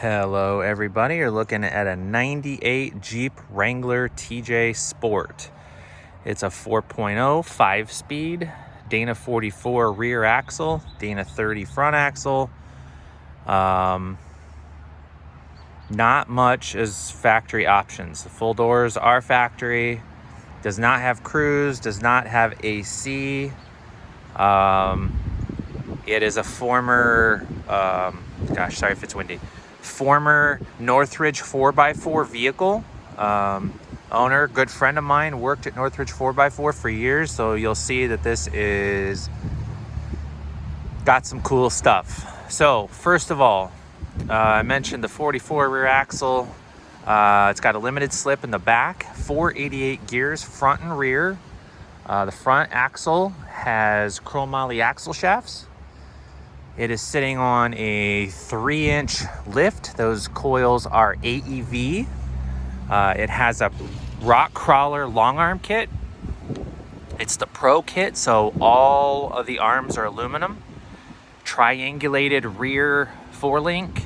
Hello everybody, you're looking at a 98 Jeep Wrangler TJ Sport. It's a 4.0 5-speed, Dana 44 rear axle, Dana 30 front axle. Not much is factory options. The full doors are factory, does not have cruise, does not have AC. It is a former, gosh, sorry if it's windy, former Northridge 4x4 vehicle. Owner, good friend of mine, worked at Northridge 4x4 for years, so you'll see that this is got some cool stuff. So first of all, I mentioned the 44 rear axle. It's got a limited slip in the back, 488 gears front and rear. The front axle has chromoly axle shafts. It is sitting on a 3-inch lift. Those coils are AEV. It has a RockKrawler Long arm kit. It's the Pro kit, so all of the arms are aluminum. Triangulated rear 4-link.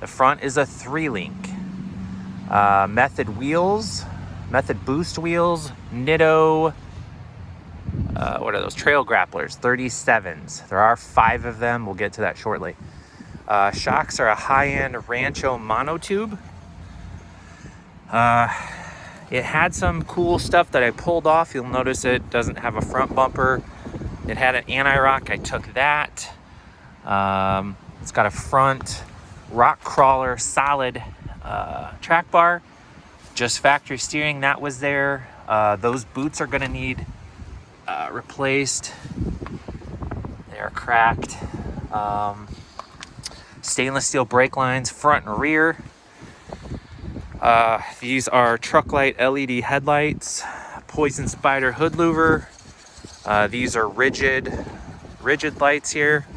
The front is a 3-link. Method wheels, Method boost wheels, Nitto, what are those? Trail Grapplers, 37s. There are 5 of them. We'll get to that shortly. Shocks are a high-end Rancho Monotube. It had some cool stuff that I pulled off. You'll notice it doesn't have a front bumper. It had an anti-rock. I took that. It's got a front RockKrawler solid track bar. Just factory steering, that was there. Those boots are going to need replaced. They are cracked. Stainless steel brake lines, front and rear. These are Trucklite LED headlights, Poison Spyder hood louver. These are rigid lights here.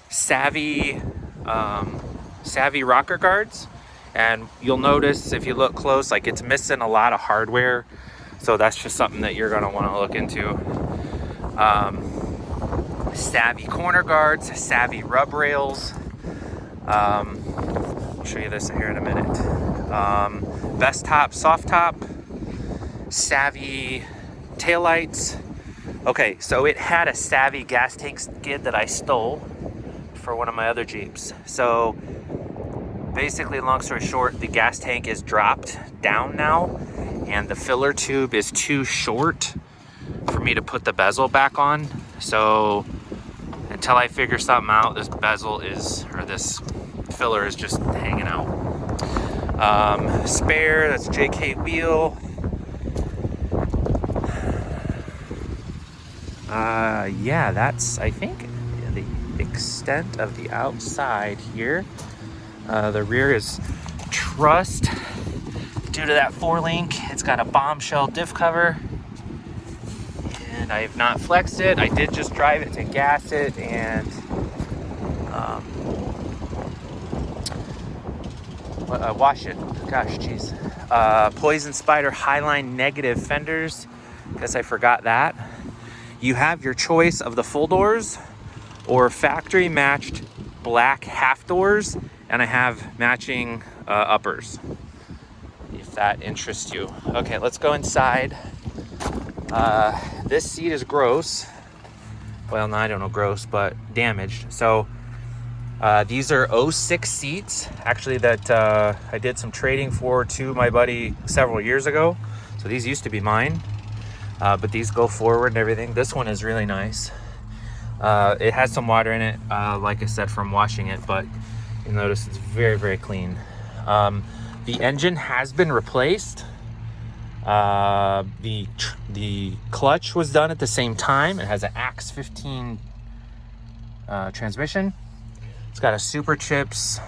Savvy rocker guards. And you'll notice if you look close, like it's missing a lot of hardware. So that's just something that you're gonna wanna look into. Savvy corner guards, savvy rub rails. I'll show you this here in a minute. Bestop, soft top, savvy taillights. Okay, so it had a savvy gas tank skid that I stole for one of my other Jeeps. So basically, long story short, the gas tank is dropped down now, and the filler tube is too short for me to put the bezel back on. So until I figure something out, this bezel is, or this filler is just hanging out. Spare, that's JK wheel. Yeah, that's, I think, the extent of the outside here. The rear is trussed due to that 4-link. It's got a bombshell diff cover, and I have not flexed it. I did just drive it to gas it, and wash it. Gosh, geez. Poison Spyder Highline negative fenders. Guess I forgot that. You have your choice of the full doors or factory matched black half doors, and I have matching uppers, if that interests you. Okay, let's go inside. This seat is gross. Well, no, I don't know gross, but damaged. So these are 06 seats, actually, that I did some trading for to my buddy several years ago. So these used to be mine, but these go forward and everything. This one is really nice. It has some water in it, like I said, from washing it, but you'll notice it's very, very clean. The engine has been replaced. The clutch was done at the same time. It has an Axe 15 transmission. It's got a Superchips,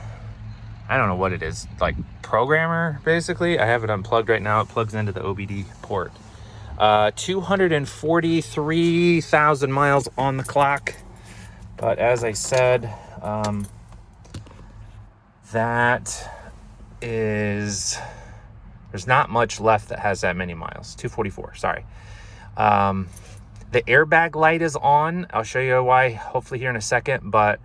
I don't know what it is, like programmer, basically. I have it unplugged right now. It plugs into the OBD port. 243,000 miles on the clock. But as I said, that is, there's not much left that has that many miles. 244, sorry. The airbag light is on. I'll show you why hopefully here in a second, but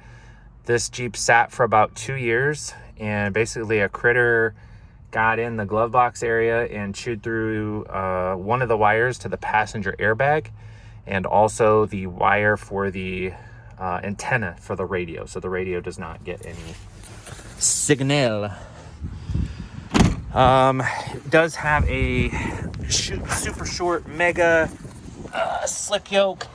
this Jeep sat for about 2 years and basically a critter got in the glove box area and chewed through one of the wires to the passenger airbag, and also the wire for the antenna for the radio, so the radio does not get any signal. It does have a super short Mega slick yoke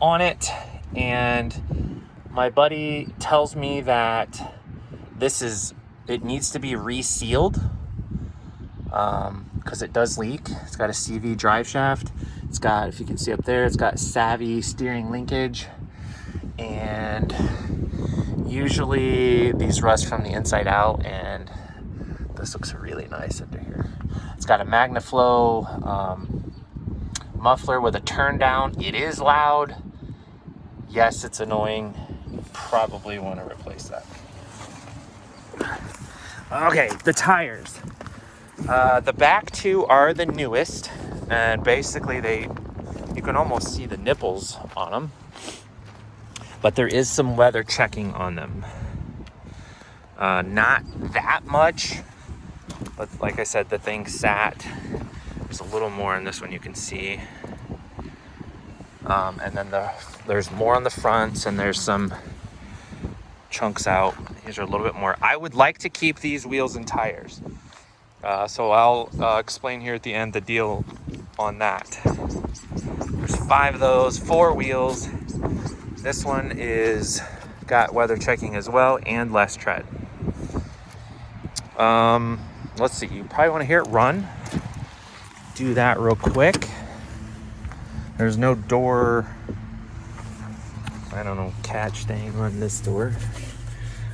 on it, and my buddy tells me that it needs to be resealed because it does leak. It's got a CV driveshaft. It's got, if you can see up there, it's got Savvy steering linkage, and usually these rust from the inside out, and this looks really nice under here. It's got a Magnaflow muffler with a turn down. It is loud. Yes, it's annoying. You probably want to replace that. Okay, the tires. The back two are the newest, and basically you can almost see the nipples on them, but there is some weather checking on them. Not that much, but like I said, the thing sat. There's a little more in this one you can see. And then there's more on the fronts, and there's some chunks out. These are a little bit more. I would like to keep these wheels and tires. So I'll explain here at the end the deal on that. There's 5 of those, 4 wheels. This one is got weather checking as well and less tread. Let's see, you probably want to hear it run. Do that real quick. There's no door, I don't know, catch thing on this door.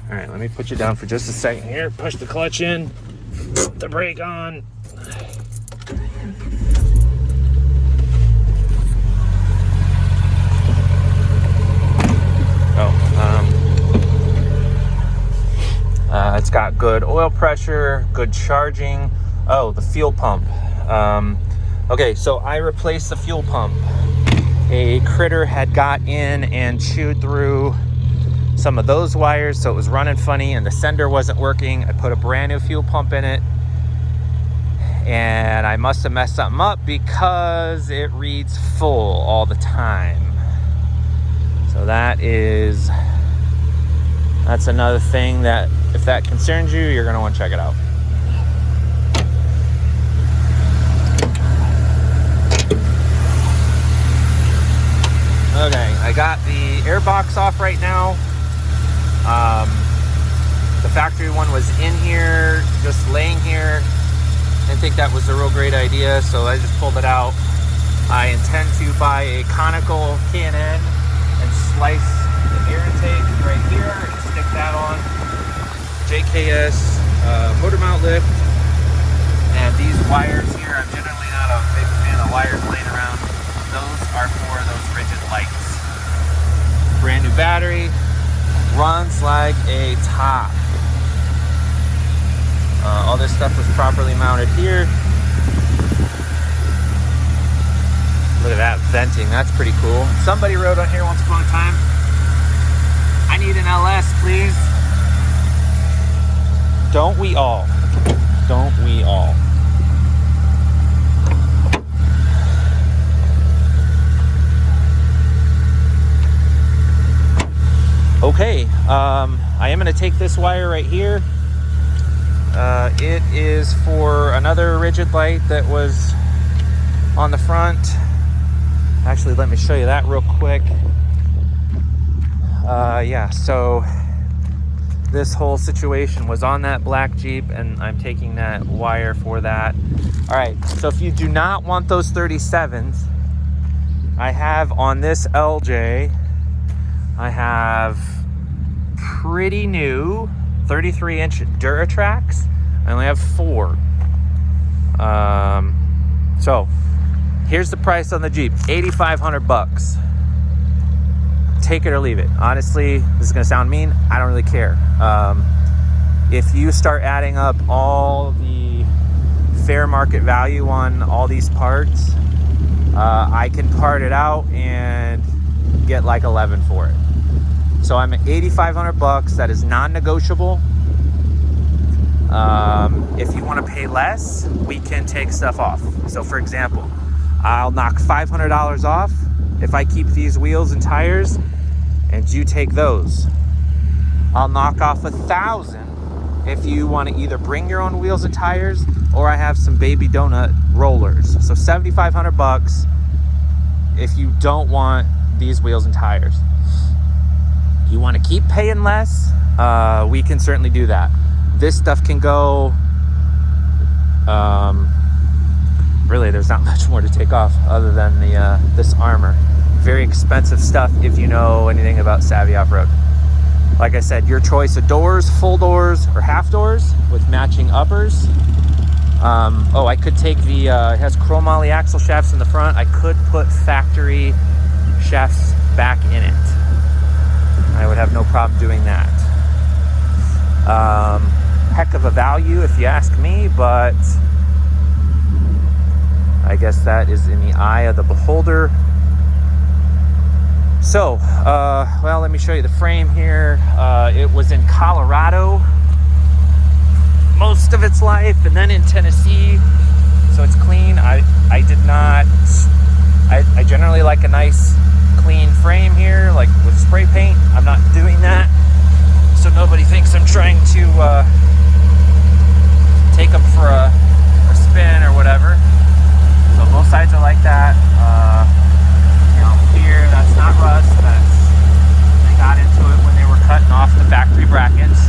All right, let me put you down for just a second here. Push the clutch in, put the brake on. It's got good oil pressure, good charging. Oh, the fuel pump. Okay, so I replaced the fuel pump. A critter had got in and chewed through some of those wires, so it was running funny, and the sender wasn't working. I put a brand new fuel pump in it, and I must have messed something up because it reads full all the time. So that's another thing that, if that concerns you, you're gonna want to check it out. Okay, I got the air box off right now. The factory one was in here, just laying here. Didn't think that was a real great idea, so I just pulled it out. I intend to buy a conical K&N and slice the air intake right here and stick that on. JKS motor mount lift. And these wires here, I'm generally not a big fan of wires laying around. Those are for those rigid lights. Brand new battery, runs like a top. All this stuff was properly mounted here. Look at that venting, that's pretty cool. Somebody wrote on here once upon a time, I need an LS, please. Don't we all? Don't we all? Okay, I am going to take this wire right here. It is for another rigid light that was on the front. Actually, let me show you that real quick. Yeah, so this whole situation was on that black Jeep, and I'm taking that wire for that. All right, so if you do not want those 37s, I have on this LJ, I have pretty new 33-inch Duratrax. I only have 4. So here's the price on the Jeep, $8,500. Take it or leave it. Honestly, this is gonna sound mean, I don't really care. If you start adding up all the fair market value on all these parts, I can part it out and get like 11 for it. So I'm at $8,500. That is non-negotiable. pay less, we can take stuff off. So for example, I'll knock $500 off if I keep these wheels and tires and you take those. I'll knock off $1,000 if you want to either bring your own wheels and tires, or I have some baby donut rollers. So $7,500 if you don't want these wheels and tires. You want to keep paying less, we can certainly do that. This stuff can go, really there's not much more to take off other than the this armor. Very expensive stuff if you know anything about savvy off-road. Like I said, your choice of doors, full doors or half doors with matching uppers. Oh, I could take the, it has chromoly axle shafts in the front. I could put factory shafts back in it. I would have no problem doing that. Heck of a value if you ask me, but I guess that is in the eye of the beholder. So, well, let me show you the frame here. It was in Colorado most of its life, and then in Tennessee, so it's clean. I generally like a nice clean frame here, like with spray paint. I'm not doing that, so nobody thinks I'm trying to take them for a spin or whatever. So both sides are like that. You know, here, that's not rust. They got into it when they were cutting off the factory brackets.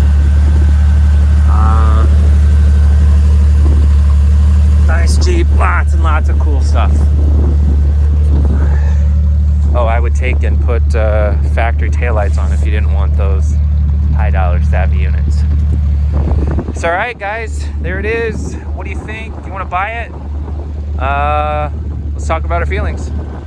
Nice Jeep, lots and lots of cool stuff. Oh, I would take and put factory taillights on if you didn't want those high dollar savvy units. It's all right, guys. There it is. What do you think? You want to buy it? Let's talk about our feelings.